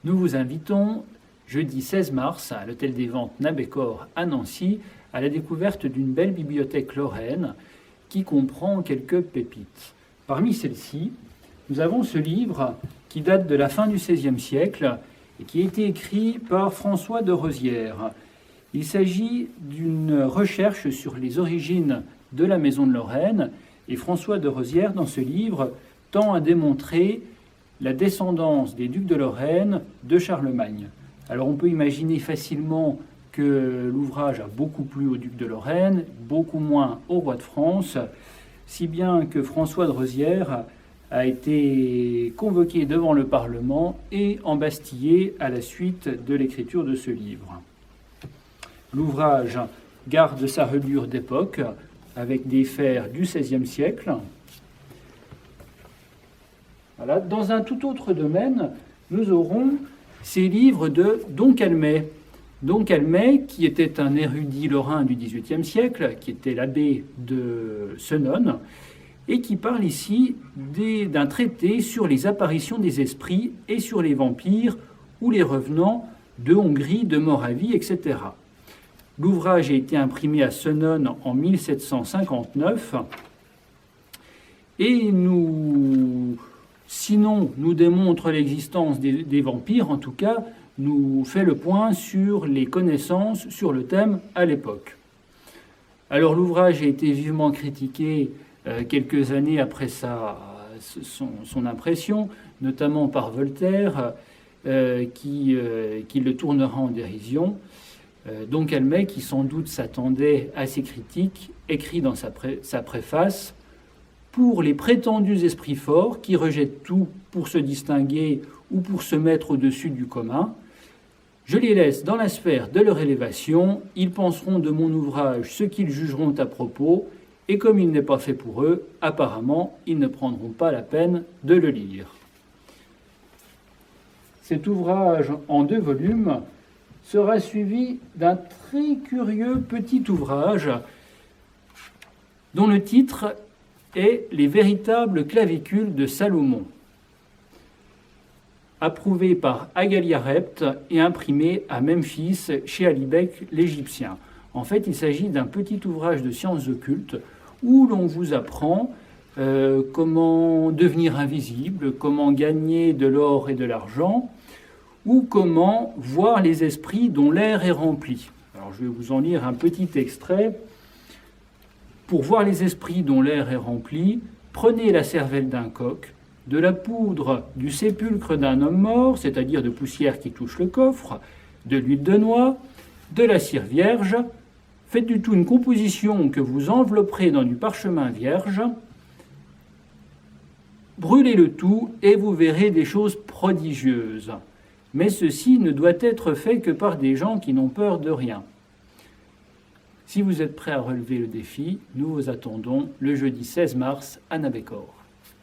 Nous vous invitons jeudi 16 mars à l'Hôtel des Ventes Nabécor à Nancy à la découverte d'une belle bibliothèque lorraine qui comprend quelques pépites. Parmi celles-ci, nous avons ce livre qui date de la fin du XVIe siècle et qui a été écrit par François de Rosières. Il s'agit d'une recherche sur les origines de la Maison de Lorraine et François de Rosières, dans ce livre, tend à démontrer la descendance des ducs de Lorraine de Charlemagne. Alors on peut imaginer facilement que l'ouvrage a beaucoup plu aux ducs de Lorraine, beaucoup moins au roi de France, si bien que François de Rosières a été convoqué devant le Parlement et embastillé à la suite de l'écriture de ce livre. L'ouvrage garde sa reliure d'époque avec des fers du XVIe siècle. Voilà. Dans un tout autre domaine, nous aurons ces livres de Don Calmet. Don Calmet, qui était un érudit lorrain du XVIIIe siècle, qui était l'abbé de Senones, et qui parle ici d'un traité sur les apparitions des esprits et sur les vampires ou les revenants de Hongrie, de Moravie, etc. L'ouvrage a été imprimé à Senones en 1759 et sinon nous démontre l'existence des vampires, en tout cas nous fait le point sur les connaissances sur le thème à l'époque. Alors l'ouvrage a été vivement critiqué quelques années après son impression, notamment par Voltaire, qui le tournera en dérision. Don Calmet, qui sans doute s'attendait à ces critiques, écrit dans sa préface « Pour les prétendus esprits forts qui rejettent tout pour se distinguer ou pour se mettre au-dessus du commun, je les laisse dans la sphère de leur élévation, ils penseront de mon ouvrage ce qu'ils jugeront à propos, et comme il n'est pas fait pour eux, apparemment, ils ne prendront pas la peine de le lire. » Cet ouvrage en 2 volumes sera suivi d'un très curieux petit ouvrage dont le titre est « Les véritables clavicules de Salomon », approuvé par Agaliarept et imprimé à Memphis chez Alibek l'Égyptien. En fait, il s'agit d'un petit ouvrage de sciences occultes où l'on vous apprend comment devenir invisible, comment gagner de l'or et de l'argent, ou comment voir les esprits dont l'air est rempli. Alors je vais vous en lire un petit extrait. Pour voir les esprits dont l'air est rempli, prenez la cervelle d'un coq, de la poudre du sépulcre d'un homme mort, c'est-à-dire de poussière qui touche le coffre, de l'huile de noix, de la cire vierge, faites du tout une composition que vous envelopperez dans du parchemin vierge, brûlez le tout et vous verrez des choses prodigieuses. Mais ceci ne doit être fait que par des gens qui n'ont peur de rien. Si vous êtes prêts à relever le défi, nous vous attendons le jeudi 16 mars à Nabécor.